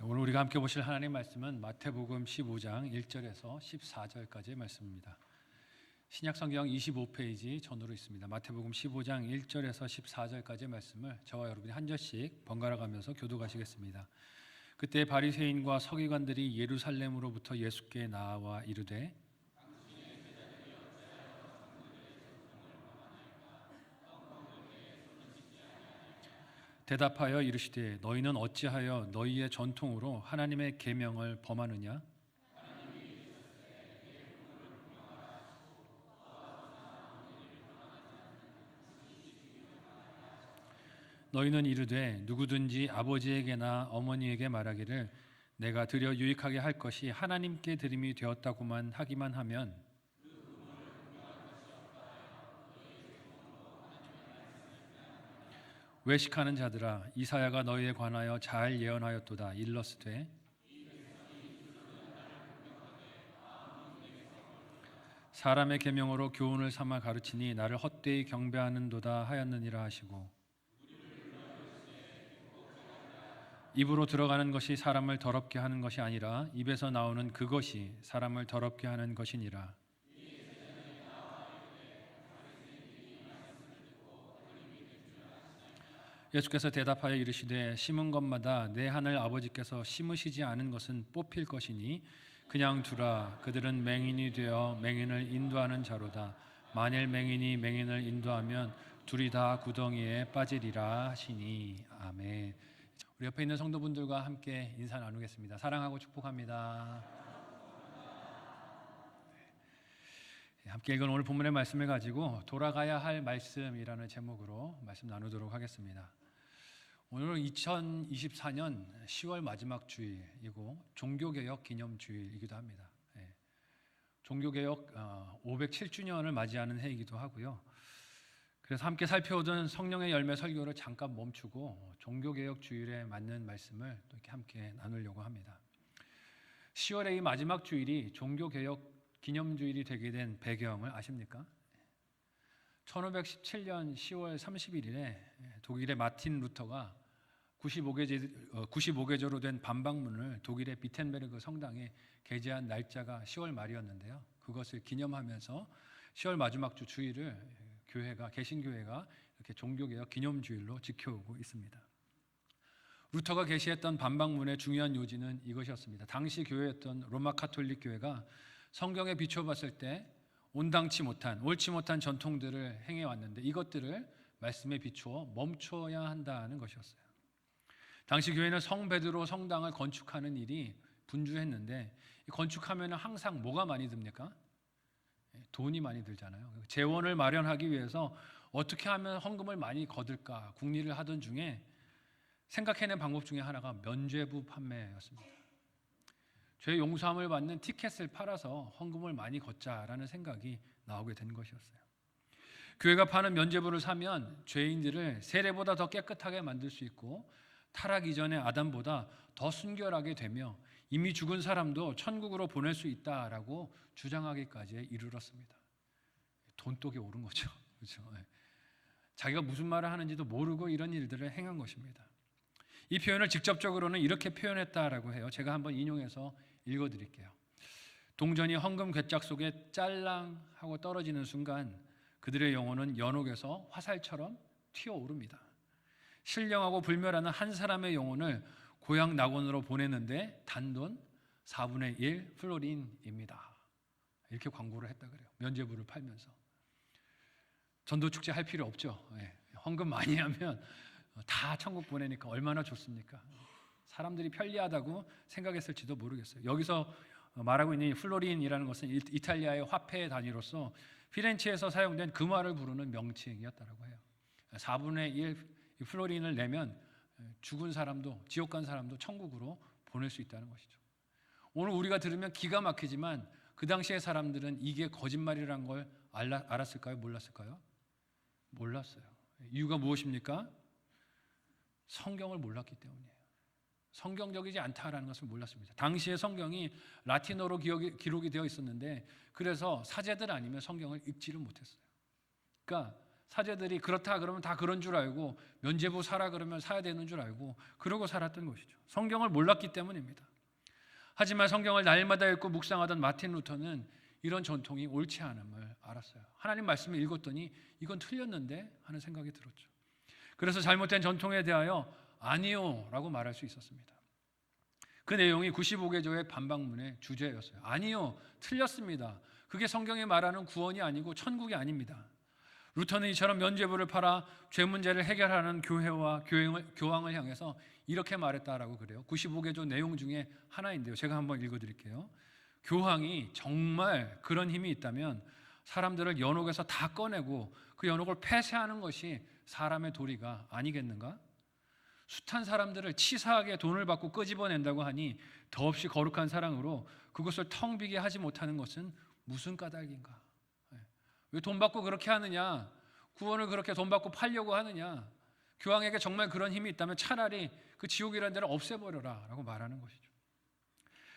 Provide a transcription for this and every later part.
오늘 우리가 함께 보실 하나님의 말씀은 마태복음 15장 1절에서 14절까지의 말씀입니다. 신약성경 25페이지 전으로 있습니다. 마태복음 15장 1절에서 14절까지의 말씀을 저와 여러분이 한 절씩 번갈아 가면서 교독하시겠습니다. 그때 바리새인과 서기관들이 예루살렘으로부터 예수께 나와 이르되 대답하여 이르시되 너희는 어찌하여 너희의 전통으로 하나님의 계명을 범하느냐? 너희는 이르되 누구든지 아버지에게나 어머니에게 말하기를 내가 드려 유익하게 할 것이 하나님께 드림이 되었다고만 하기만 하면 외식하는 자들아 이사야가 너희에 관하여 잘 예언하였도다. 일러스되 사람의 계명으로 교훈을 삼아 가르치니 나를 헛되이 경배하는도다 하였느니라 하시고 입으로 들어가는 것이 사람을 더럽게 하는 것이 아니라 입에서 나오는 그것이 사람을 더럽게 하는 것이니라. 예수께서 대답하여 이르시되 심은 것마다 내 하늘 아버지께서 심으시지 않은 것은 뽑힐 것이니 그냥 두라. 그들은 맹인이 되어 맹인을 인도하는 자로다. 만일 맹인이 맹인을 인도하면 둘이 다 구덩이에 빠지리라 하시니. 아멘. 우리 옆에 있는 성도분들과 함께 인사 나누겠습니다. 사랑하고 축복합니다. 함께 읽은 오늘 본문의 말씀을 가지고 돌아가야 할 말씀이라는 제목으로 말씀 나누도록 하겠습니다. 오늘은 2024년 10월 마지막 주일이고 종교개혁 기념주일이기도 합니다. 종교개혁 507주년을 맞이하는 해이기도 하고요. 그래서 함께 살펴오던 성령의 열매 설교를 잠깐 멈추고 종교개혁 주일에 맞는 말씀을 또 이렇게 함께 나누려고 합니다. 10월의 이 마지막 주일이 종교개혁 기념주일이 되게 된 배경을 아십니까? 1517년 10월 31일에 독일의 마틴 루터가 95개조로 된 반박문을 독일의 비텐베르그 성당에 게재한 날짜가 10월 말이었는데요. 그것을 기념하면서 10월 마지막 주 주일을 개신교회가 이렇게 종교개혁 기념주일로 지켜오고 있습니다. 루터가 게시했던 반박문의 중요한 요지는 이것이었습니다. 당시 교회였던 로마 가톨릭 교회가 성경에 비춰봤을 때 온당치 못한, 옳지 못한 전통들을 행해왔는데 이것들을 말씀에 비추어 멈춰야 한다는 것이었어요. 당시 교회는 성 베드로 성당을 건축하는 일이 분주했는데 건축하면 항상 뭐가 많이 듭니까? 돈이 많이 들잖아요. 재원을 마련하기 위해서 어떻게 하면 헌금을 많이 거둘까 궁리를 하던 중에 생각해낸 방법 중에 하나가 면죄부 판매였습니다. 죄 용서함을 받는 티켓을 팔아서 헌금을 많이 걷자라는 생각이 나오게 된 것이었어요. 교회가 파는 면죄부를 사면 죄인들을 세례보다 더 깨끗하게 만들 수 있고 타락 이전의 아담보다 더 순결하게 되며 이미 죽은 사람도 천국으로 보낼 수 있다라고 주장하기까지 이르렀습니다. 돈독이 오른 거죠. 그렇죠? 자기가 무슨 말을 하는지도 모르고 이런 일들을 행한 것입니다. 이 표현을 직접적으로는 이렇게 표현했다라고 해요. 제가 한번 인용해서 읽어드릴게요. 동전이 헌금 괴짝 속에 짤랑 하고 떨어지는 순간 그들의 영혼은 연옥에서 화살처럼 튀어오릅니다. 신령하고 불멸하는 한 사람의 영혼을 고향 낙원으로 보내는데 단돈 4분의 1 플로린입니다. 이렇게 광고를 했다 그래요. 면죄부를 팔면서. 전도축제 할 필요 없죠. 헌금 많이 하면 다 천국 보내니까 얼마나 좋습니까? 사람들이 편리하다고 생각했을지도 모르겠어요. 여기서 말하고 있는 플로린이라는 것은 이탈리아의 화폐 단위로서 피렌체에서 사용된 금화를 부르는 명칭이었다고 해요. 4분의 1 플로린을 내면 죽은 사람도 지옥 간 사람도 천국으로 보낼 수 있다는 것이죠. 오늘 우리가 들으면 기가 막히지만 그 당시의 사람들은 이게 거짓말이라는 걸 알았을까요? 몰랐을까요? 몰랐어요. 이유가 무엇입니까? 성경을 몰랐기 때문이에요. 성경적이지 않다라는 것을 몰랐습니다. 당시의 성경이 라틴어로 기록이 되어 있었는데 그래서 사제들 아니면 성경을 읽지를 못했어요. 그러니까 사제들이 그렇다 그러면 다 그런 줄 알고 면죄부 사라 그러면 사야 되는 줄 알고 그러고 살았던 것이죠. 성경을 몰랐기 때문입니다. 하지만 성경을 날마다 읽고 묵상하던 마틴 루터는 이런 전통이 옳지 않음을 알았어요. 하나님 말씀을 읽었더니 이건 틀렸는데 하는 생각이 들었죠. 그래서 잘못된 전통에 대하여 아니요 라고 말할 수 있었습니다. 그 내용이 95개조의 반박문의 주제였어요. 아니요, 틀렸습니다. 그게 성경이 말하는 구원이 아니고 천국이 아닙니다. 루터는 이처럼 면죄부를 팔아 죄 문제를 해결하는 교회와 교황을 향해서 이렇게 말했다라고 그래요. 95개조 내용 중에 하나인데요. 제가 한번 읽어드릴게요. 교황이 정말 그런 힘이 있다면 사람들을 연옥에서 다 꺼내고 그 연옥을 폐쇄하는 것이 사람의 도리가 아니겠는가? 숱한 사람들을 치사하게 돈을 받고 끄집어낸다고 하니 더없이 거룩한 사랑으로 그것을 텅 비게 하지 못하는 것은 무슨 까닭인가? 왜 돈 받고 그렇게 하느냐? 구원을 그렇게 돈 받고 팔려고 하느냐? 교황에게 정말 그런 힘이 있다면 차라리 그 지옥이라는 데를 없애버려라 라고 말하는 것이죠.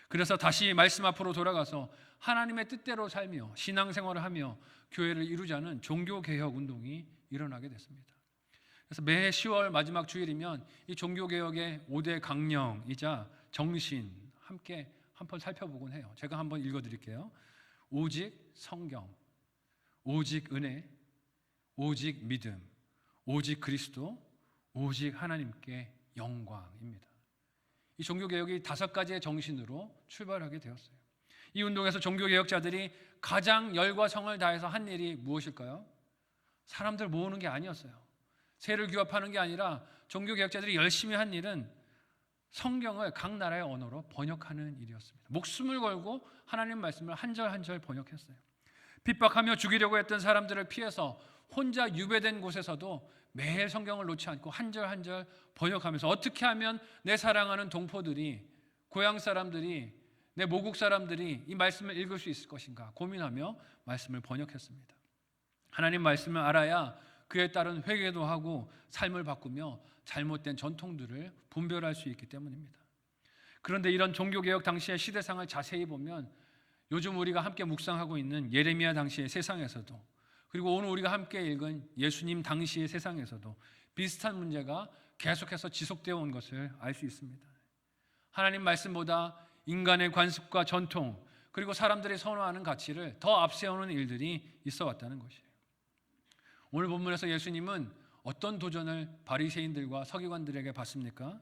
그래서 다시 말씀 앞으로 돌아가서 하나님의 뜻대로 살며 신앙생활을 하며 교회를 이루자는 종교개혁 운동이 일어나게 됐습니다. 그래서 매해 10월 마지막 주일이면 이 종교개혁의 5대 강령이자 정신 함께 한번 살펴보곤 해요. 제가 한번 읽어드릴게요. 오직 성경, 오직 은혜, 오직 믿음, 오직 그리스도, 오직 하나님께 영광입니다. 이 종교개혁이 5가지의 정신으로 출발하게 되었어요. 이 운동에서 종교개혁자들이 가장 열과 성을 다해서 한 일이 무엇일까요? 사람들 모으는 게 아니었어요. 세를 규합하는 게 아니라 종교개혁자들이 열심히 한 일은 성경을 각 나라의 언어로 번역하는 일이었습니다. 목숨을 걸고 하나님 말씀을 한 절 한 절 번역했어요. 핍박하며 죽이려고 했던 사람들을 피해서 혼자 유배된 곳에서도 매일 성경을 놓지 않고 한 절 한 절 번역하면서 어떻게 하면 내 사랑하는 동포들이, 고향 사람들이, 내 모국 사람들이 이 말씀을 읽을 수 있을 것인가 고민하며 말씀을 번역했습니다. 하나님 말씀을 알아야 그에 따른 회개도 하고 삶을 바꾸며 잘못된 전통들을 분별할 수 있기 때문입니다. 그런데 이런 종교개혁 당시의 시대상을 자세히 보면 요즘 우리가 함께 묵상하고 있는 예레미야 당시의 세상에서도, 그리고 오늘 우리가 함께 읽은 예수님 당시의 세상에서도 비슷한 문제가 계속해서 지속되어 온 것을 알 수 있습니다. 하나님 말씀보다 인간의 관습과 전통, 그리고 사람들이 선호하는 가치를 더 앞세우는 일들이 있어 왔다는 것이에요. 오늘 본문에서 예수님은 어떤 도전을 바리새인들과 서기관들에게 받습니까?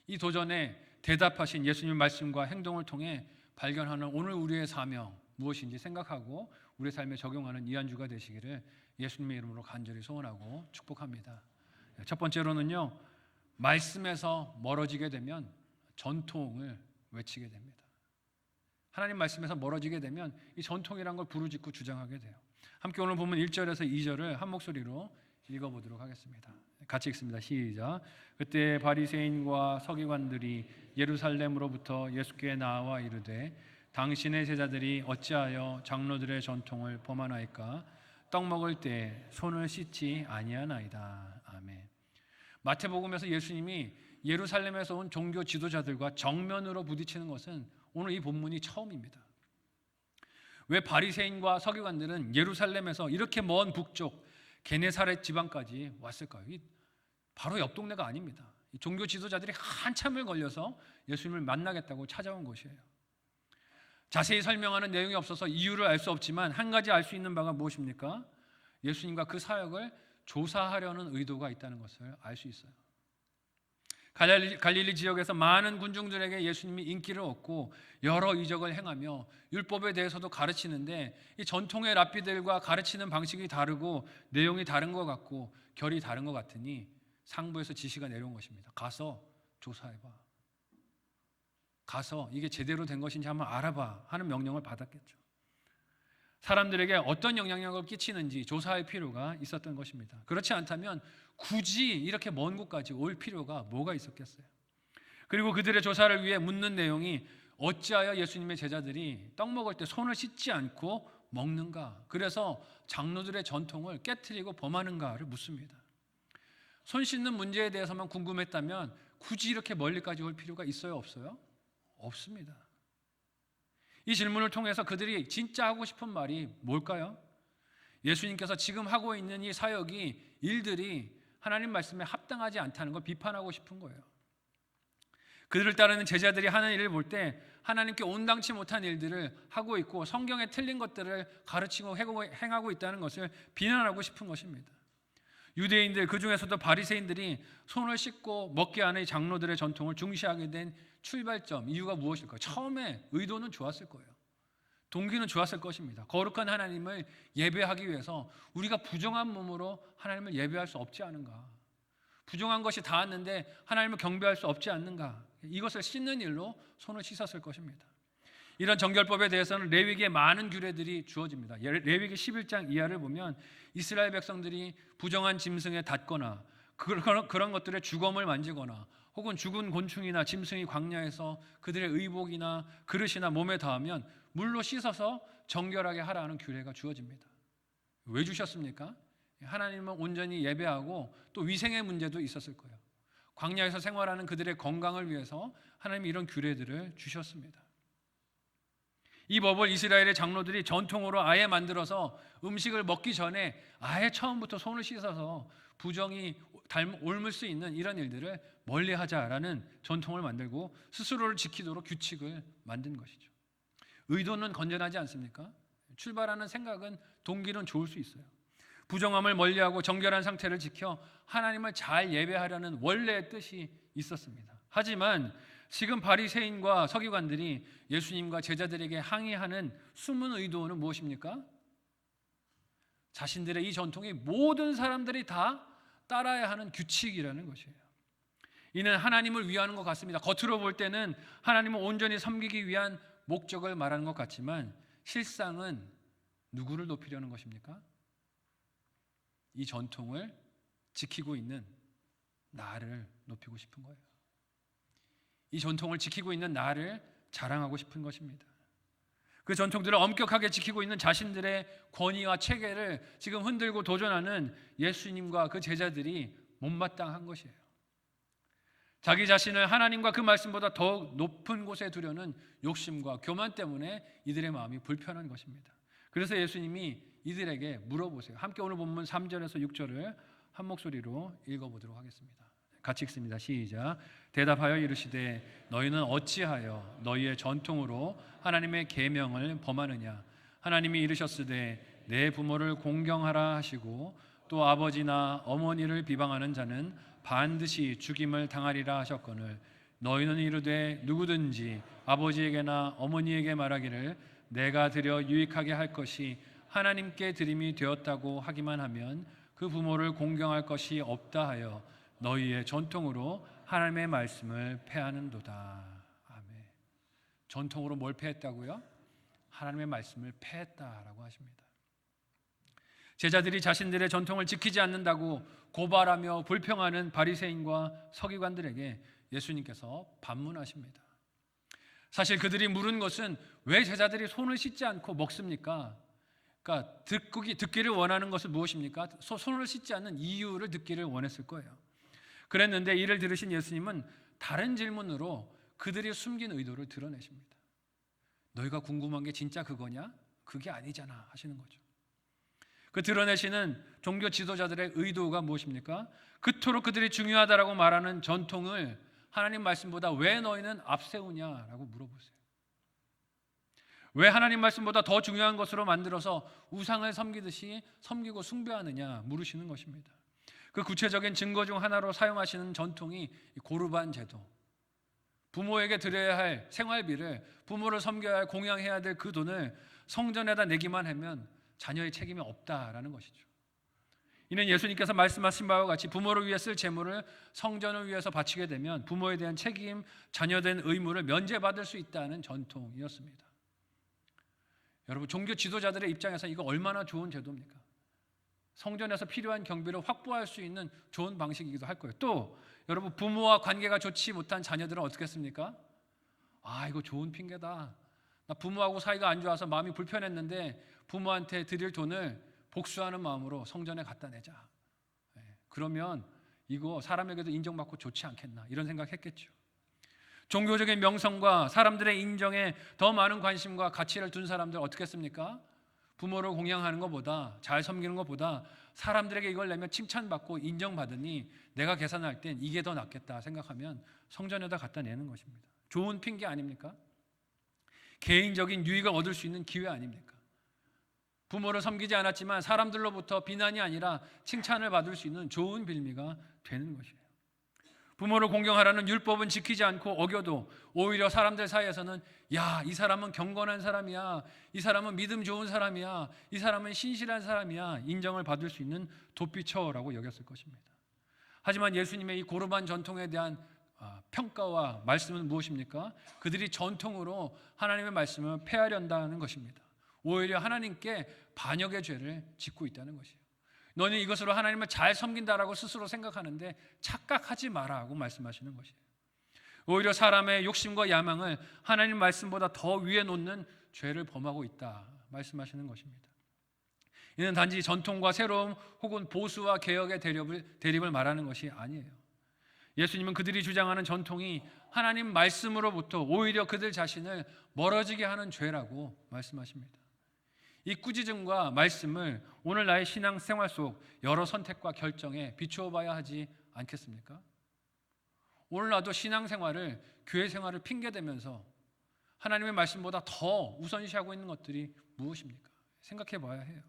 이 도전에 대답하신 예수님 말씀과 행동을 통해 발견하는 오늘 우리의 사명 무엇인지 생각하고 우리 삶에 적용하는 이 한 주가 되시기를 예수님의 이름으로 간절히 소원하고 축복합니다. 첫 번째로는요, 말씀에서 멀어지게 되면 전통을 외치게 됩니다. 하나님 말씀에서 멀어지게 되면 이 전통이란 걸 부르짖고 주장하게 돼요. 함께 오늘 본문 1절에서 2절을 한 목소리로 읽어보도록 하겠습니다. 같이 읽습니다. 시작. 그때 바리새인과 서기관들이 예루살렘으로부터 예수께 나와 이르되 당신의 제자들이 어찌하여 장로들의 전통을 범하나이까? 떡 먹을 때 손을 씻지 아니하나이다. 아멘. 마태복음에서 예수님이 예루살렘에서 온 종교 지도자들과 정면으로 부딪히는 것은 오늘 이 본문이 처음입니다. 왜 바리새인과 서기관들은 예루살렘에서 이렇게 먼 북쪽 게네사렛 지방까지 왔을까요? 바로 옆 동네가 아닙니다. 종교 지도자들이 한참을 걸려서 예수님을 만나겠다고 찾아온 것이에요. 자세히 설명하는 내용이 없어서 이유를 알 수 없지만 한 가지 알 수 있는 바가 무엇입니까? 예수님과 그 사역을 조사하려는 의도가 있다는 것을 알 수 있어요. 갈릴리 지역에서 많은 군중들에게 예수님이 인기를 얻고 여러 이적을 행하며 율법에 대해서도 가르치는데 이 전통의 랍비들과 가르치는 방식이 다르고 내용이 다른 것 같고 결이 다른 것 같으니 상부에서 지시가 내려온 것입니다. 가서 조사해봐. 가서 이게 제대로 된 것인지 한번 알아봐 하는 명령을 받았겠죠. 사람들에게 어떤 영향력을 끼치는지 조사할 필요가 있었던 것입니다. 그렇지 않다면 굳이 이렇게 먼 곳까지 올 필요가 뭐가 있었겠어요. 그리고 그들의 조사를 위해 묻는 내용이 어찌하여 예수님의 제자들이 떡 먹을 때 손을 씻지 않고 먹는가? 그래서 장로들의 전통을 깨트리고 범하는가를 묻습니다. 손 씻는 문제에 대해서만 궁금했다면 굳이 이렇게 멀리까지 올 필요가 있어요? 없어요? 없습니다. 이 질문을 통해서 그들이 진짜 하고 싶은 말이 뭘까요? 예수님께서 지금 하고 있는 이 사역이 일들이 하나님 말씀에 합당하지 않다는 걸 비판하고 싶은 거예요. 그들을 따르는 제자들이 하는 일을 볼 때 하나님께 온당치 못한 일들을 하고 있고 성경에 틀린 것들을 가르치고 행하고 있다는 것을 비난하고 싶은 것입니다. 유대인들, 그 중에서도 바리새인들이 손을 씻고 먹게 하는 장로들의 전통을 중시하게 된 출발점, 이유가 무엇일까요? 처음에 의도는 좋았을 거예요. 동기는 좋았을 것입니다. 거룩한 하나님을 예배하기 위해서 우리가 부정한 몸으로 하나님을 예배할 수 없지 않은가? 부정한 것이 닿았는데 하나님을 경배할 수 없지 않는가? 이것을 씻는 일로 손을 씻었을 것입니다. 이런 정결법에 대해서는 레위기에 많은 규례들이 주어집니다. 레위기 11장 이하를 보면 이스라엘 백성들이 부정한 짐승에 닿거나 그런 것들의 주검을 만지거나 혹은 죽은 곤충이나 짐승이 광야에서 그들의 의복이나 그릇이나 몸에 닿으면 물로 씻어서 정결하게 하라는 규례가 주어집니다. 왜 주셨습니까? 하나님은 온전히 예배하고 또 위생의 문제도 있었을 거예요. 광야에서 생활하는 그들의 건강을 위해서 하나님이 이런 규례들을 주셨습니다. 이 법을 이스라엘의 장로들이 전통으로 아예 만들어서 음식을 먹기 전에 아예 처음부터 손을 씻어서 부정이 옮을 수 있는 이런 일들을 멀리하자라는 전통을 만들고 스스로를 지키도록 규칙을 만든 것이죠. 의도는 건전하지 않습니까? 출발하는 생각은, 동기는 좋을 수 있어요. 부정함을 멀리하고 정결한 상태를 지켜 하나님을 잘 예배하려는 원래의 뜻이 있었습니다. 하지만 지금 바리새인과 서기관들이 예수님과 제자들에게 항의하는 숨은 의도는 무엇입니까? 자신들의 이 전통이 모든 사람들이 다 따라야 하는 규칙이라는 것이에요. 이는 하나님을 위하는 것 같습니다. 겉으로 볼 때는 하나님을 온전히 섬기기 위한 목적을 말하는 것 같지만 실상은 누구를 높이려는 것입니까? 이 전통을 지키고 있는 나를 높이고 싶은 거예요. 이 전통을 지키고 있는 나를 자랑하고 싶은 것입니다. 그 전통들을 엄격하게 지키고 있는 자신들의 권위와 체계를 지금 흔들고 도전하는 예수님과 그 제자들이 못마땅한 것이에요. 자기 자신을 하나님과 그 말씀보다 더 높은 곳에 두려는 욕심과 교만 때문에 이들의 마음이 불편한 것입니다. 그래서 예수님이 이들에게 물어보세요. 함께 오늘 본문 3절에서 6절을 한 목소리로 읽어보도록 하겠습니다. 같이 읽습니다. 시작. 대답하여 이르시되 너희는 어찌하여 너희의 전통으로 하나님의 계명을 범하느냐? 하나님이 이르셨으되 내 부모를 공경하라 하시고 또 아버지나 어머니를 비방하는 자는 반드시 죽임을 당하리라 하셨거늘 너희는 이르되 누구든지 아버지에게나 어머니에게 말하기를 내가 드려 유익하게 할 것이 하나님께 드림이 되었다고 하기만 하면 그 부모를 공경할 것이 없다 하여 너희의 전통으로 하나님의 말씀을 폐하는도다. 아멘. 전통으로 뭘 폐했다고요? 하나님의 말씀을 폐했다라고 하십니다. 제자들이 자신들의 전통을 지키지 않는다고 고발하며 불평하는 바리새인과 서기관들에게 예수님께서 반문하십니다. 사실 그들이 물은 것은 왜 제자들이 손을 씻지 않고 먹습니까? 그러니까 듣기를 원하는 것은 무엇입니까? 손을 씻지 않는 이유를 듣기를 원했을 거예요. 그랬는데 이를 들으신 예수님은 다른 질문으로 그들이 숨긴 의도를 드러내십니다. 너희가 궁금한 게 진짜 그거냐? 그게 아니잖아 하시는 거죠. 그 드러내시는 종교 지도자들의 의도가 무엇입니까? 그토록 그들이 중요하다라고 말하는 전통을 하나님 말씀보다 왜 너희는 앞세우냐라고 물어보세요. 왜 하나님 말씀보다 더 중요한 것으로 만들어서 우상을 섬기듯이 섬기고 숭배하느냐 물으시는 것입니다. 그 구체적인 증거 중 하나로 사용하시는 전통이 고르반 제도. 부모에게 드려야 할 생활비를, 부모를 섬겨야 할, 공양해야 될 그 돈을 성전에다 내기만 하면 자녀의 책임이 없다라는 것이죠. 이는 예수님께서 말씀하신 바와 같이 부모를 위해 쓸 재물을 성전을 위해서 바치게 되면 부모에 대한 책임, 자녀에 대한 의무를 면제받을 수 있다는 전통이었습니다. 여러분, 종교 지도자들의 입장에서 이거 얼마나 좋은 제도입니까? 성전에서 필요한 경비를 확보할 수 있는 좋은 방식이기도 할 거예요. 또 여러분, 부모와 관계가 좋지 못한 자녀들은 어떻게 했습니까? 이거 좋은 핑계다. 나 부모하고 사이가 안 좋아서 마음이 불편했는데 부모한테 드릴 돈을 복수하는 마음으로 성전에 갖다 내자. 그러면 이거 사람에게도 인정받고 좋지 않겠나 이런 생각했겠죠. 종교적인 명성과 사람들의 인정에 더 많은 관심과 가치를 둔 사람들 어떻게 했습니까? 부모를 공양하는 것보다, 잘 섬기는 것보다 사람들에게 이걸 내면 칭찬받고 인정받으니 내가 계산할 땐 이게 더 낫겠다 생각하면 성전에다 갖다 내는 것입니다. 좋은 핑계 아닙니까? 개인적인 유익을 얻을 수 있는 기회 아닙니까? 부모를 섬기지 않았지만 사람들로부터 비난이 아니라 칭찬을 받을 수 있는 좋은 빌미가 되는 것이에요. 부모를 공경하라는 율법은 지키지 않고 어겨도 오히려 사람들 사이에서는 야, 이 사람은 경건한 사람이야, 이 사람은 믿음 좋은 사람이야, 이 사람은 신실한 사람이야 인정을 받을 수 있는 도피처라고 여겼을 것입니다. 하지만 예수님의 이 고르반 전통에 대한 평가와 말씀은 무엇입니까? 그들이 전통으로 하나님의 말씀을 폐하려한다는 것입니다. 오히려 하나님께 반역의 죄를 짓고 있다는 것이에요. 너는 이것으로 하나님을 잘 섬긴다라고 스스로 생각하는데 착각하지 마라 하고 말씀하시는 것이에요. 오히려 사람의 욕심과 야망을 하나님 말씀보다 더 위에 놓는 죄를 범하고 있다 말씀하시는 것입니다. 이는 단지 전통과 새로움 혹은 보수와 개혁의 대립을 말하는 것이 아니에요. 예수님은 그들이 주장하는 전통이 하나님 말씀으로부터 오히려 그들 자신을 멀어지게 하는 죄라고 말씀하십니다. 이 꾸짖음과 말씀을 오늘 나의 신앙생활 속 여러 선택과 결정에 비추어 봐야 하지 않겠습니까? 오늘 나도 신앙생활을, 교회 생활을 핑계대면서 하나님의 말씀보다 더 우선시하고 있는 것들이 무엇입니까? 생각해 봐야 해요.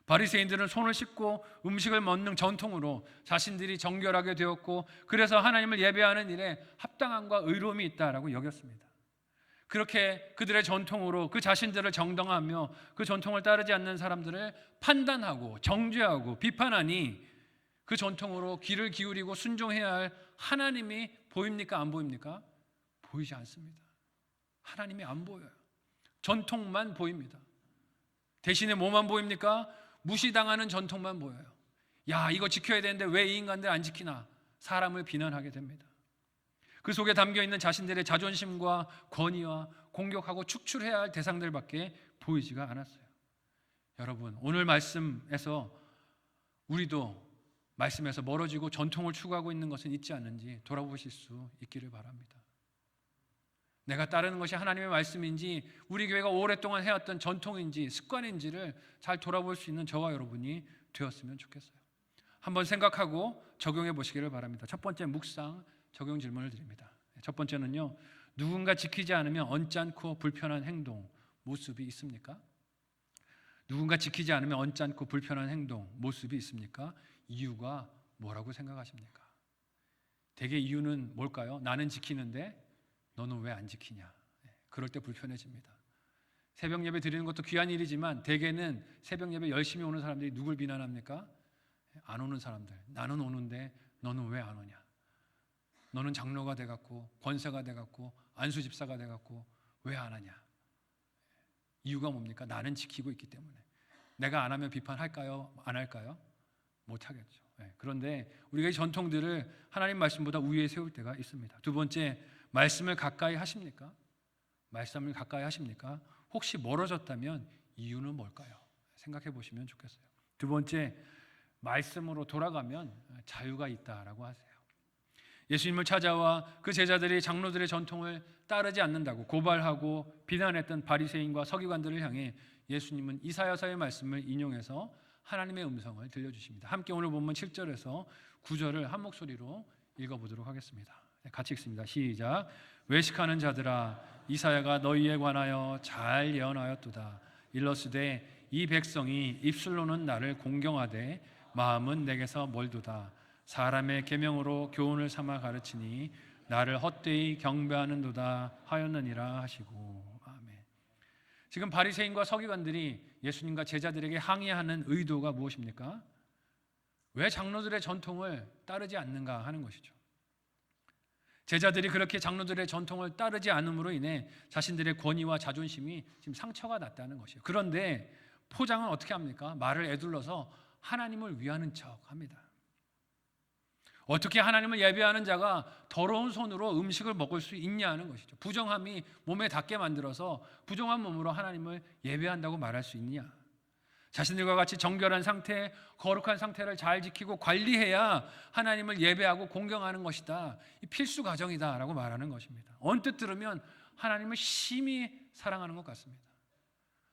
바리새인들은 손을 씻고 음식을 먹는 전통으로 자신들이 정결하게 되었고 그래서 하나님을 예배하는 일에 합당함과 의로움이 있다라고 여겼습니다. 그렇게 그들의 전통으로 그 자신들을 정당화하며 그 전통을 따르지 않는 사람들을 판단하고 정죄하고 비판하니 그 전통으로 귀를 기울이고 순종해야 할 하나님이 보입니까? 안 보입니까? 보이지 않습니다. 하나님이 안 보여요. 전통만 보입니다. 대신에 뭐만 보입니까? 무시당하는 전통만 보여요. 야, 이거 지켜야 되는데 왜 이 인간들 안 지키나? 사람을 비난하게 됩니다. 그 속에 담겨있는 자신들의 자존심과 권위와 공격하고 축출해야 할 대상들밖에 보이지가 않았어요. 여러분, 오늘 말씀에서 우리도 말씀에서 멀어지고 전통을 추구하고 있는 것은 있지 않는지 돌아보실 수 있기를 바랍니다. 내가 따르는 것이 하나님의 말씀인지 우리 교회가 오랫동안 해왔던 전통인지 습관인지를 잘 돌아볼 수 있는 저와 여러분이 되었으면 좋겠어요. 한번 생각하고 적용해 보시기를 바랍니다. 첫 번째 묵상 적용 질문을 드립니다. 첫 번째는요, 누군가 지키지 않으면 언짢고 불편한 행동, 모습이 있습니까? 누군가 지키지 않으면 언짢고 불편한 행동, 모습이 있습니까? 이유가 뭐라고 생각하십니까? 대개 이유는 뭘까요? 나는 지키는데 너는 왜 안 지키냐? 그럴 때 불편해집니다. 새벽 예배 드리는 것도 귀한 일이지만 대개는 새벽 예배 열심히 오는 사람들이 누굴 비난합니까? 안 오는 사람들. 나는 오는데 너는 왜 안 오냐? 너는 장로가 돼갖고 권사가 돼갖고 안수 집사가 돼갖고 왜 안 하냐? 이유가 뭡니까? 나는 지키고 있기 때문에. 내가 안 하면 비판할까요? 안 할까요? 못 하겠죠. 그런데 우리가 이 전통들을 하나님 말씀보다 우위에 세울 때가 있습니다. 두 번째, 말씀을 가까이 하십니까? 말씀을 가까이 하십니까? 혹시 멀어졌다면 이유는 뭘까요? 생각해 보시면 좋겠어요. 두 번째, 말씀으로 돌아가면 자유가 있다라고 하세요. 예수님을 찾아와 그 제자들이 장로들의 전통을 따르지 않는다고 고발하고 비난했던 바리새인과 서기관들을 향해 예수님은 이사야서의 말씀을 인용해서 하나님의 음성을 들려주십니다. 함께 오늘 본문 7절에서 9절을 한 목소리로 읽어보도록 하겠습니다. 같이 읽습니다. 시작. 외식하는 자들아, 이사야가 너희에 관하여 잘 예언하였도다. 일러스되 이 백성이 입술로는 나를 공경하되 마음은 내게서 멀도다. 사람의 계명으로 교훈을 삼아 가르치니 나를 헛되이 경배하는도다 하였느니라 하시고. 아멘. 지금 바리새인과 서기관들이 예수님과 제자들에게 항의하는 의도가 무엇입니까? 왜 장로들의 전통을 따르지 않는가 하는 것이죠. 제자들이 그렇게 장로들의 전통을 따르지 않음으로 인해 자신들의 권위와 자존심이 지금 상처가 났다는 것이에요. 그런데 포장은 어떻게 합니까? 말을 에둘러서 하나님을 위하는 척 합니다. 어떻게 하나님을 예배하는 자가 더러운 손으로 음식을 먹을 수 있냐는 것이죠. 부정함이 몸에 닿게 만들어서 부정한 몸으로 하나님을 예배한다고 말할 수 있느냐? 자신들과 같이 정결한 상태, 거룩한 상태를 잘 지키고 관리해야 하나님을 예배하고 공경하는 것이다. 이 필수 과정이다 라고 말하는 것입니다. 언뜻 들으면 하나님을 심히 사랑하는 것 같습니다.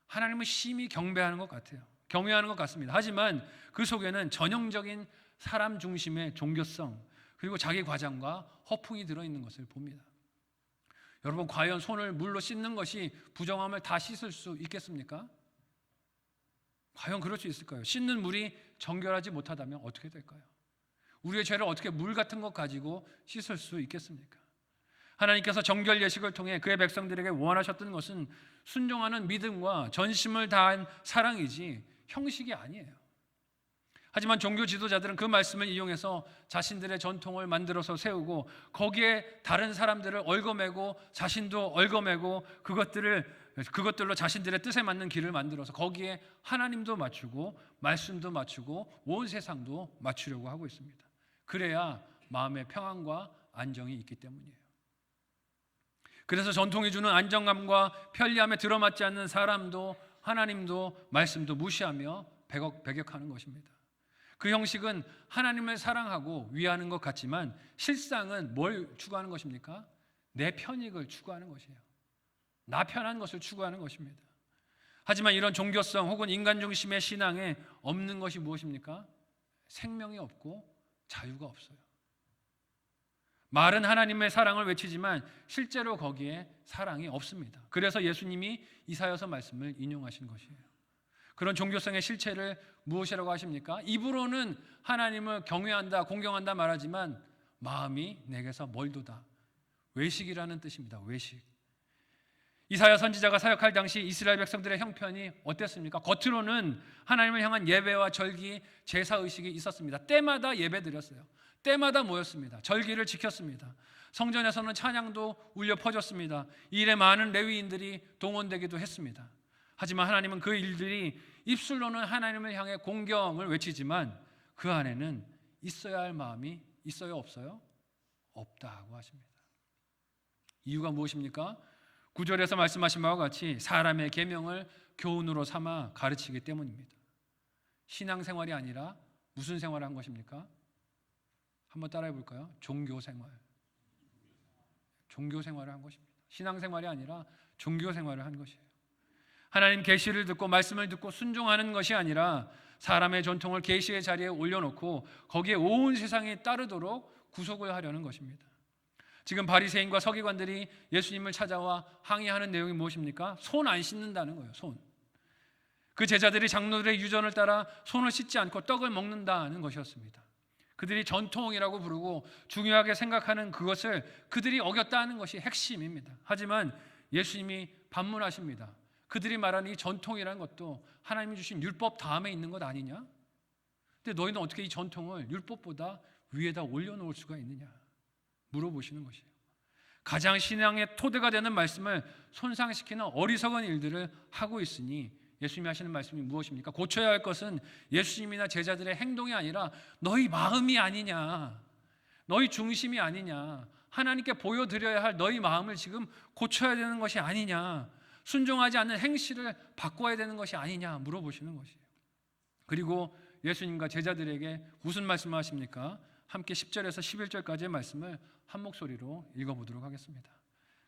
하나님을 심히 경배하는 것 같아요. 경외하는 것 같습니다. 하지만 그 속에는 전형적인 사람 중심의 종교성, 그리고 자기 과장과 허풍이 들어있는 것을 봅니다. 여러분, 과연 손을 물로 씻는 것이 부정함을 다 씻을 수 있겠습니까? 과연 그럴 수 있을까요? 씻는 물이 정결하지 못하다면 어떻게 될까요? 우리의 죄를 어떻게 물 같은 것 가지고 씻을 수 있겠습니까? 하나님께서 정결 예식을 통해 그의 백성들에게 원하셨던 것은 순종하는 믿음과 전심을 다한 사랑이지 형식이 아니에요. 하지만 종교 지도자들은 그 말씀을 이용해서 자신들의 전통을 만들어서 세우고 거기에 다른 사람들을 얽어매고 자신도 얽어매고 그것들로 자신들의 뜻에 맞는 길을 만들어서 거기에 하나님도 맞추고 말씀도 맞추고 온 세상도 맞추려고 하고 있습니다. 그래야 마음의 평안과 안정이 있기 때문이에요. 그래서 전통이 주는 안정감과 편리함에 들어맞지 않는 사람도 하나님도 말씀도 무시하며 배격하는 것입니다. 그 형식은 하나님을 사랑하고 위하는 것 같지만 실상은 뭘 추구하는 것입니까? 내 편익을 추구하는 것이에요. 나 편한 것을 추구하는 것입니다. 하지만 이런 종교성 혹은 인간 중심의 신앙에 없는 것이 무엇입니까? 생명이 없고 자유가 없어요. 말은 하나님의 사랑을 외치지만 실제로 거기에 사랑이 없습니다. 그래서 예수님이 이사야서 말씀을 인용하신 것이에요. 그런 종교성의 실체를 무엇이라고 하십니까? 입으로는 하나님을 경외한다, 공경한다 말하지만 마음이 내게서 멀도다. 외식이라는 뜻입니다. 외식. 이사야 선지자가 사역할 당시 이스라엘 백성들의 형편이 어땠습니까? 겉으로는 하나님을 향한 예배와 절기, 제사의식이 있었습니다. 때마다 예배 드렸어요. 때마다 모였습니다. 절기를 지켰습니다. 성전에서는 찬양도 울려 퍼졌습니다. 이 일에 많은 레위인들이 동원되기도 했습니다. 하지만 하나님은 그 일들이 입술로는 하나님을 향해 공경을 외치지만 그 안에는 있어야 할 마음이 있어요, 없어요? 없다고 하십니다. 이유가 무엇입니까? 9절에서 말씀하신 바와 같이 사람의 계명을 교훈으로 삼아 가르치기 때문입니다. 신앙생활이 아니라 무슨 생활을 한 것입니까? 한번 따라해 볼까요? 종교생활. 종교생활을 한 것입니다. 신앙생활이 아니라 종교생활을 한 것이에요. 하나님 계시를 듣고 말씀을 듣고 순종하는 것이 아니라 사람의 전통을 계시의 자리에 올려놓고 거기에 온 세상이 따르도록 구속을 하려는 것입니다. 지금 바리새인과 서기관들이 예수님을 찾아와 항의하는 내용이 무엇입니까? 손 안 씻는다는 거예요. 손. 그 제자들이 장로들의 유전을 따라 손을 씻지 않고 떡을 먹는다는 것이었습니다. 그들이 전통이라고 부르고 중요하게 생각하는 그것을 그들이 어겼다는 것이 핵심입니다. 하지만 예수님이 반문하십니다. 그들이 말하는 이 전통이라는 것도 하나님이 주신 율법 다음에 있는 것 아니냐? 근데 너희는 어떻게 이 전통을 율법보다 위에다 올려놓을 수가 있느냐? 물어보시는 것이에요. 가장 신앙의 토대가 되는 말씀을 손상시키는 어리석은 일들을 하고 있으니 예수님이 하시는 말씀이 무엇입니까? 고쳐야 할 것은 예수님이나 제자들의 행동이 아니라 너희 마음이 아니냐, 너희 중심이 아니냐, 하나님께 보여드려야 할 너희 마음을 지금 고쳐야 되는 것이 아니냐, 순종하지 않는 행실을 바꿔야 되는 것이 아니냐 물어보시는 것이에요. 그리고 예수님과 제자들에게 무슨 말씀을 하십니까? 함께 10절에서 11절까지의 말씀을 한 목소리로 읽어보도록 하겠습니다.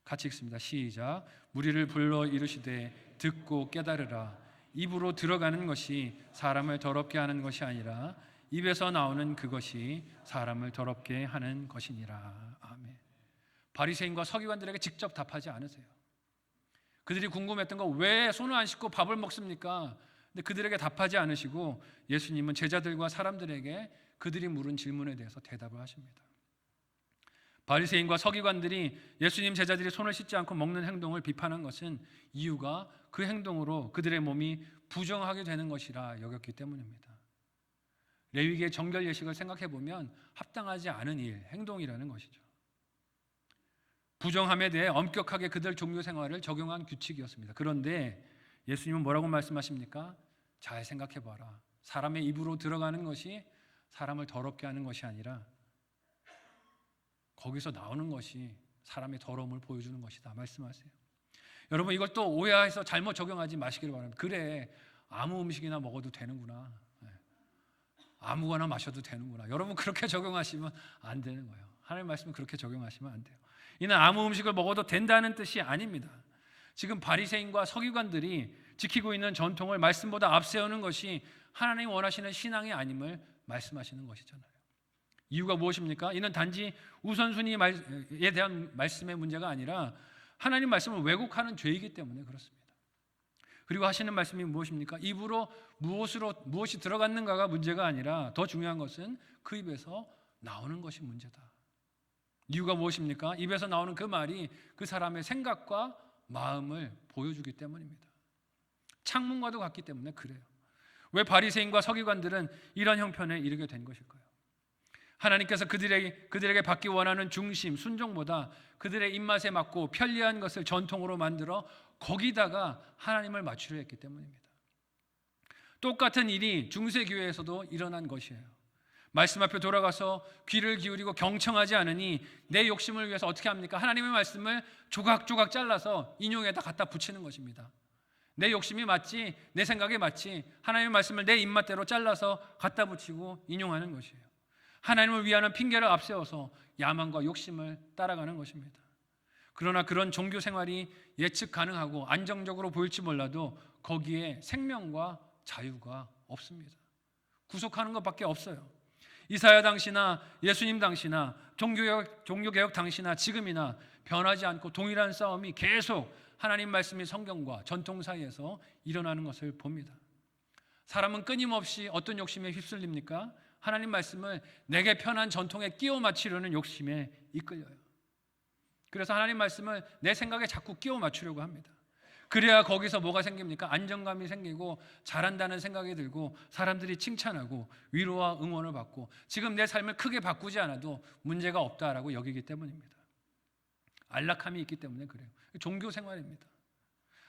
같이 읽습니다. 시작. 무리를 불러 이르시되 듣고 깨달으라. 입으로 들어가는 것이 사람을 더럽게 하는 것이 아니라 입에서 나오는 그것이 사람을 더럽게 하는 것이니라. 아멘. 바리새인과 서기관들에게 직접 답하지 않으세요. 그들이 궁금했던 거 왜 손을 안 씻고 밥을 먹습니까? 근데 그들에게 답하지 않으시고 예수님은 제자들과 사람들에게 그들이 물은 질문에 대해서 대답을 하십니다. 바리새인과 서기관들이 예수님 제자들이 손을 씻지 않고 먹는 행동을 비판한 것은 이유가 그 행동으로 그들의 몸이 부정하게 되는 것이라 여겼기 때문입니다. 레위기의 정결 예식을 생각해 보면 합당하지 않은 일, 행동이라는 것이죠. 부정함에 대해 엄격하게 그들 종교 생활을 적용한 규칙이었습니다. 그런데 예수님은 뭐라고 말씀하십니까? 잘 생각해 봐라. 사람의 입으로 들어가는 것이 사람을 더럽게 하는 것이 아니라 거기서 나오는 것이 사람의 더러움을 보여주는 것이다 말씀하세요. 여러분, 이걸 또 오해해서 잘못 적용하지 마시기를 바랍니다. 그래, 아무 음식이나 먹어도 되는구나, 아무거나 마셔도 되는구나, 여러분 그렇게 적용하시면 안 되는 거예요. 하나님 말씀은 그렇게 적용하시면 안 돼요. 이는 아무 음식을 먹어도 된다는 뜻이 아닙니다. 지금 바리새인과 서기관들이 지키고 있는 전통을 말씀보다 앞세우는 것이 하나님이 원하시는 신앙이 아님을 말씀하시는 것이잖아요. 이유가 무엇입니까? 이는 단지 우선순위에 대한 말씀의 문제가 아니라 하나님 말씀을 왜곡하는 죄이기 때문에 그렇습니다. 그리고 하시는 말씀이 무엇입니까? 입으로 무엇이 들어갔는가가 문제가 아니라 더 중요한 것은 그 입에서 나오는 것이 문제다. 이유가 무엇입니까? 입에서 나오는 그 말이 그 사람의 생각과 마음을 보여주기 때문입니다. 창문과도 같기 때문에 그래요. 왜 바리새인과 서기관들은 이런 형편에 이르게 된 것일까요? 하나님께서 그들에게 받기 원하는 중심, 순종보다 그들의 입맛에 맞고 편리한 것을 전통으로 만들어 거기다가 하나님을 맞추려 했기 때문입니다. 똑같은 일이 중세교회에서도 일어난 것이에요. 말씀 앞에 돌아가서 귀를 기울이고 경청하지 않으니 내 욕심을 위해서 어떻게 합니까? 하나님의 말씀을 조각조각 잘라서 인용에다 갖다 붙이는 것입니다. 내 욕심이 맞지, 내 생각이 맞지, 하나님의 말씀을 내 입맛대로 잘라서 갖다 붙이고 인용하는 것이에요. 하나님을 위하는 핑계를 앞세워서 야망과 욕심을 따라가는 것입니다. 그러나 그런 종교 생활이 예측 가능하고 안정적으로 보일지 몰라도 거기에 생명과 자유가 없습니다. 구속하는 것밖에 없어요. 이사야 당시나 예수님 당시나 종교개혁 당시나 지금이나 변하지 않고 동일한 싸움이 계속 하나님 말씀이 성경과 전통 사이에서 일어나는 것을 봅니다. 사람은 끊임없이 어떤 욕심에 휩쓸립니까? 하나님 말씀을 내게 편한 전통에 끼워 맞추려는 욕심에 이끌려요. 그래서 하나님 말씀을 내 생각에 자꾸 끼워 맞추려고 합니다. 그래야 거기서 뭐가 생깁니까? 안정감이 생기고 잘한다는 생각이 들고 사람들이 칭찬하고 위로와 응원을 받고 지금 내 삶을 크게 바꾸지 않아도 문제가 없다라고 여기기 때문입니다. 안락함이 있기 때문에 그래요. 종교 생활입니다.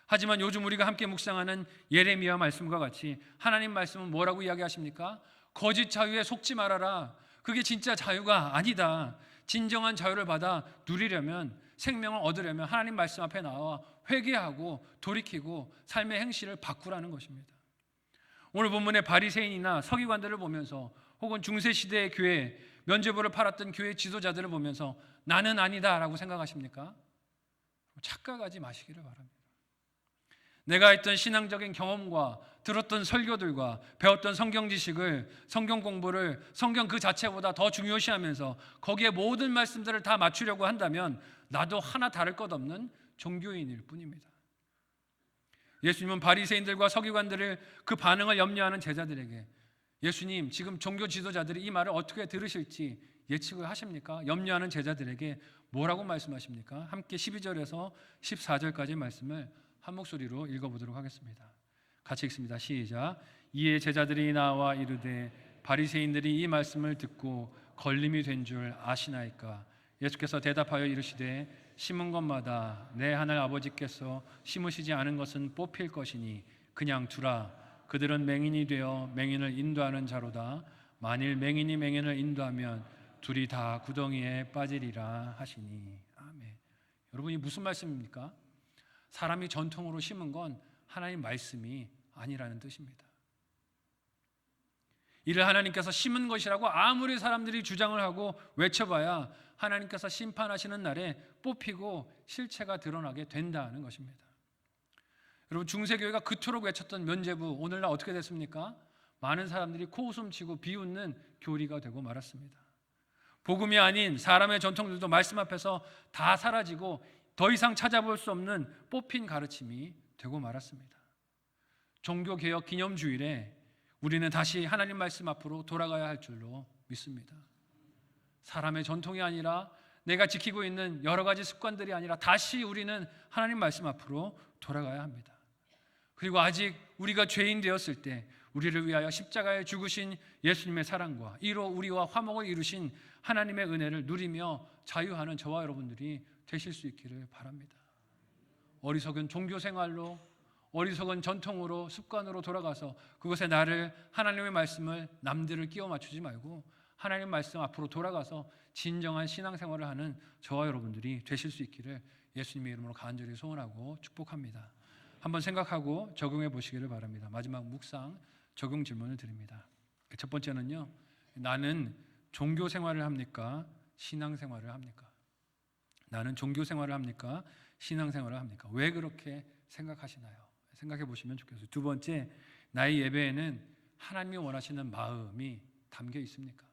하지만 요즘 우리가 함께 묵상하는 예레미야 말씀과 같이 하나님 말씀은 뭐라고 이야기하십니까? 거짓 자유에 속지 말아라. 그게 진짜 자유가 아니다. 진정한 자유를 받아 누리려면, 생명을 얻으려면 하나님 말씀 앞에 나와 회개하고 돌이키고 삶의 행실을 바꾸라는 것입니다. 오늘 본문의 바리새인이나 서기관들을 보면서 혹은 중세시대의 교회, 면죄부를 팔았던 교회 지도자들을 보면서 나는 아니다라고 생각하십니까? 착각하지 마시기를 바랍니다. 내가 했던 신앙적인 경험과 들었던 설교들과 배웠던 성경 지식을, 성경 공부를 성경 그 자체보다 더 중요시하면서 거기에 모든 말씀들을 다 맞추려고 한다면 나도 하나 다를 것 없는 종교인일 뿐입니다. 예수님은 바리새인들과 서기관들을 그 반응을 염려하는 제자들에게 예수님, 지금 종교 지도자들이 이 말을 어떻게 들으실지 예측을 하십니까? 염려하는 제자들에게 뭐라고 말씀하십니까? 함께 12절에서 14절까지 말씀을 한 목소리로 읽어보도록 하겠습니다. 같이 읽습니다. 시작. 이에 제자들이 나와 이르되 바리새인들이 이 말씀을 듣고 걸림이 된 줄 아시나이까? 예수께서 대답하여 이르시되 심은 것마다 내 하늘 아버지께서 심으시지 않은 것은 뽑힐 것이니 그냥 두라. 그들은 맹인이 되어 맹인을 인도하는 자로다. 만일 맹인이 맹인을 인도하면 둘이 다 구덩이에 빠지리라 하시니. 아멘. 여러분, 이 무슨 말씀입니까? 사람이 전통으로 심은 건 하나님 말씀이 아니라는 뜻입니다. 이를 하나님께서 심은 것이라고 아무리 사람들이 주장을 하고 외쳐봐야 하나님께서 심판하시는 날에 뽑히고 실체가 드러나게 된다는 것입니다. 여러분, 중세교회가 그토록 외쳤던 면죄부, 오늘날 어떻게 됐습니까? 많은 사람들이 코웃음치고 비웃는 교리가 되고 말았습니다. 복음이 아닌 사람의 전통들도 말씀 앞에서 다 사라지고 더 이상 찾아볼 수 없는 뽑힌 가르침이 되고 말았습니다. 종교개혁 기념주일에 우리는 다시 하나님 말씀 앞으로 돌아가야 할 줄로 믿습니다. 사람의 전통이 아니라 내가 지키고 있는 여러 가지 습관들이 아니라 다시 우리는 하나님 말씀 앞으로 돌아가야 합니다. 그리고 아직 우리가 죄인 되었을 때 우리를 위하여 십자가에 죽으신 예수님의 사랑과 이로 우리와 화목을 이루신 하나님의 은혜를 누리며 자유하는 저와 여러분들이 되실 수 있기를 바랍니다. 어리석은 종교 생활로, 어리석은 전통으로, 습관으로 돌아가서 그것에 나를, 하나님의 말씀을, 남들을 끼워 맞추지 말고 하나님 말씀 앞으로 돌아가서 진정한 신앙생활을 하는 저와 여러분들이 되실 수 있기를 예수님의 이름으로 간절히 소원하고 축복합니다. 한번 생각하고 적용해 보시기를 바랍니다. 마지막 묵상 적용 질문을 드립니다. 첫 번째는요, 나는 종교 생활을 합니까? 신앙 생활을 합니까? 나는 종교 생활을 합니까? 신앙 생활을 합니까? 왜 그렇게 생각하시나요? 생각해 보시면 좋겠어요. 두 번째, 나의 예배에는 하나님이 원하시는 마음이 담겨 있습니까?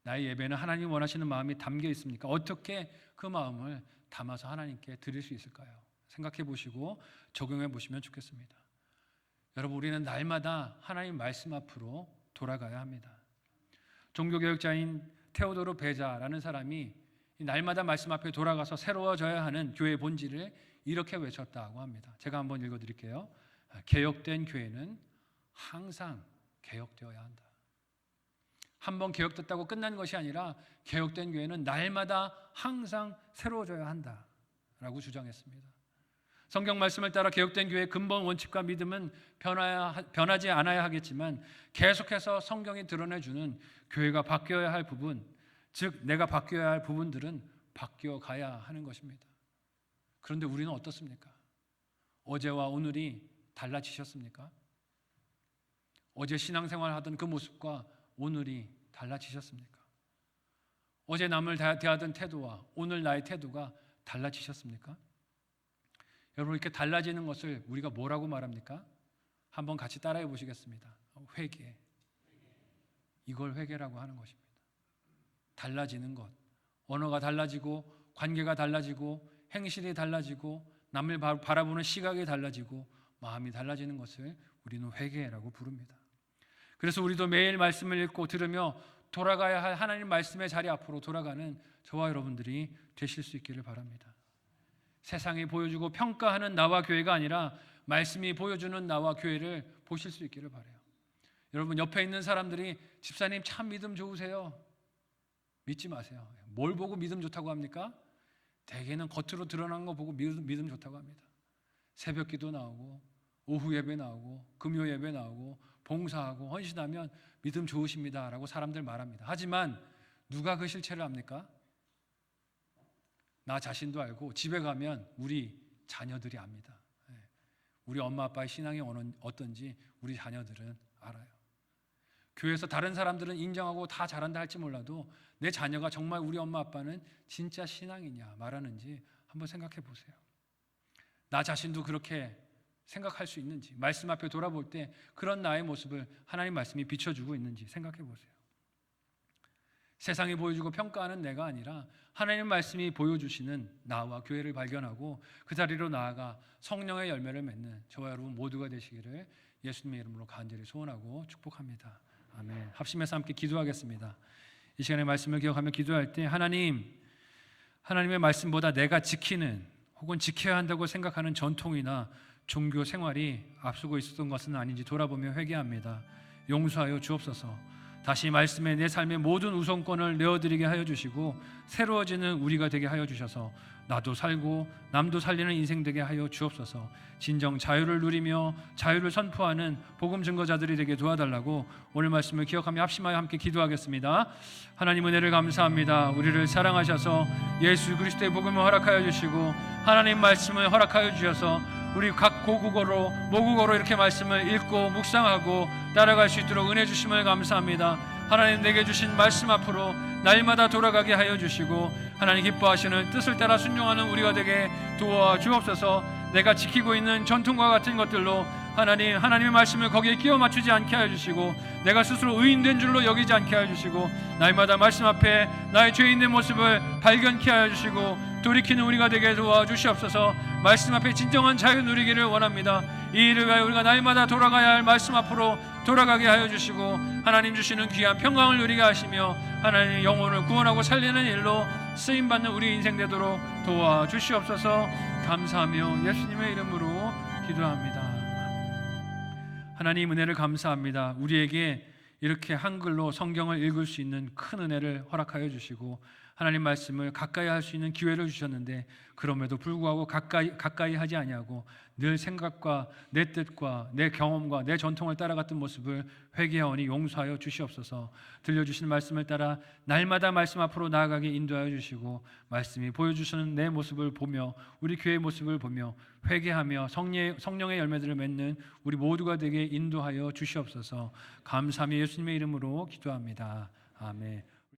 나의 예배는 하나님이 원하시는 마음이 담겨 있습니까? 어떻게 그 마음을 담아서 하나님께 드릴 수 있을까요? 생각해 보시고 적용해 보시면 좋겠습니다. 여러분, 우리는 날마다 하나님 말씀 앞으로 돌아가야 합니다. 종교개혁자인 테오도르 베자라는 사람이 날마다 말씀 앞에 돌아가서 새로워져야 하는 교회의 본질을 이렇게 외쳤다고 합니다. 제가 한번 읽어드릴게요. 개혁된 교회는 항상 개혁되어야 한다. 한번 개혁됐다고 끝난 것이 아니라 개혁된 교회는 날마다 항상 새로워져야 한다라고 주장했습니다. 성경 말씀을 따라 개혁된 교회의 근본 원칙과 믿음은 변하지 않아야 하겠지만 계속해서 성경이 드러내주는 교회가 바뀌어야 할 부분, 즉 내가 바뀌어야 할 부분들은 바뀌어가야 하는 것입니다. 그런데 우리는 어떻습니까? 어제와 오늘이 달라지셨습니까? 어제 신앙생활 하던 그 모습과 오늘이 달라지셨습니까? 어제 남을 대하던 태도와 오늘 나의 태도가 달라지셨습니까? 여러분, 이렇게 달라지는 것을 우리가 뭐라고 말합니까? 한번 같이 따라해 보시겠습니다. 회개. 이걸 회개라고 하는 것입니다. 달라지는 것. 언어가 달라지고 관계가 달라지고 행실이 달라지고 남을 바라보는 시각이 달라지고 마음이 달라지는 것을 우리는 회개라고 부릅니다. 그래서 우리도 매일 말씀을 읽고 들으며 돌아가야 할 하나님 말씀의 자리 앞으로 돌아가는 저와 여러분들이 되실 수 있기를 바랍니다. 세상이 보여주고 평가하는 나와 교회가 아니라 말씀이 보여주는 나와 교회를 보실 수 있기를 바라요. 여러분, 옆에 있는 사람들이 집사님 참 믿음 좋으세요. 믿지 마세요. 뭘 보고 믿음 좋다고 합니까? 대개는 겉으로 드러난 거 보고 믿음 좋다고 합니다. 새벽 기도 나오고 오후 예배 나오고 금요 예배 나오고 봉사하고 헌신하면 믿음 좋으십니다 라고 사람들 말합니다. 하지만 누가 그 실체를 압니까? 나 자신도 알고 집에 가면 우리 자녀들이 압니다. 우리 엄마 아빠의 신앙이 어떤지 우리 자녀들은 알아요. 교회에서 다른 사람들은 인정하고 다 잘한다 할지 몰라도 내 자녀가 정말 우리 엄마 아빠는 진짜 신앙이냐 말하는지 한번 생각해 보세요. 나 자신도 그렇게 생각할 수 있는지, 말씀 앞에 돌아볼 때 그런 나의 모습을 하나님 말씀이 비춰주고 있는지 생각해 보세요. 세상이 보여주고 평가하는 내가 아니라 하나님 말씀이 보여주시는 나와 교회를 발견하고 그 자리로 나아가 성령의 열매를 맺는 저와 여러분 모두가 되시기를 예수님의 이름으로 간절히 소원하고 축복합니다. 아멘. 합심해서 함께 기도하겠습니다. 이 시간에 말씀을 기억하며 기도할 때 하나님의 말씀보다 내가 지키는 혹은 지켜야 한다고 생각하는 전통이나 종교 생활이 앞서고 있었던 것은 아닌지 돌아보며 회개합니다. 용서하여 주옵소서. 다시 말씀에 내 삶의 모든 우선권을 내어드리게 하여 주시고 새로워지는 우리가 되게 하여 주셔서 나도 살고 남도 살리는 인생 되게 하여 주옵소서. 진정 자유를 누리며 자유를 선포하는 복음 증거자들이 되게 도와달라고 오늘 말씀을 기억하며 합심하여 함께 기도하겠습니다. 하나님 은혜를 감사합니다. 우리를 사랑하셔서 예수 그리스도의 복음을 허락하여 주시고 하나님 말씀을 허락하여 주셔서 우리 각 고국어로 모국어로 이렇게 말씀을 읽고 묵상하고 따라갈 수 있도록 은혜 주심을 감사합니다. 하나님 내게 주신 말씀 앞으로 날마다 돌아가게 하여 주시고 하나님 기뻐하시는 뜻을 따라 순종하는 우리가 되게 도와주옵소서. 내가 지키고 있는 전통과 같은 것들로 하나님의 말씀을 거기에 끼워 맞추지 않게 하여 주시고 내가 스스로 의인된 줄로 여기지 않게 하여 주시고 날마다 말씀 앞에 나의 죄 있는 모습을 발견케 하여 주시고 돌이키는 우리가 되게 도와주시옵소서. 말씀 앞에 진정한 자유 누리기를 원합니다. 이 일을 위하여 우리가 날마다 돌아가야 할 말씀 앞으로 돌아가게 하여 주시고 하나님 주시는 귀한 평강을 누리게 하시며 하나님의 영혼을 구원하고 살리는 일로 쓰임받는 우리 인생 되도록 도와주시옵소서. 감사하며 예수님의 이름으로 기도합니다. 하나님 은혜를 감사합니다. 우리에게 이렇게 한글로 성경을 읽을 수 있는 큰 은혜를 허락하여 주시고 하나님 말씀을 가까이 할 수 있는 기회를 주셨는데 그럼에도 불구하고 가까이 하지 아니하고 늘 생각과 내 뜻과 내 경험과 내 전통을 따라갔던 모습을 회개하오니 용서하여 주시옵소서. 들려주신 말씀을 따라 날마다 말씀 앞으로 나아가게 인도하여 주시고 말씀이 보여주시는 내 모습을 보며 우리 교회의 모습을 보며 회개하며 성령의 열매들을 맺는 우리 모두가 되게 인도하여 주시옵소서. 감사하며 예수님의 이름으로 기도합니다. 아멘.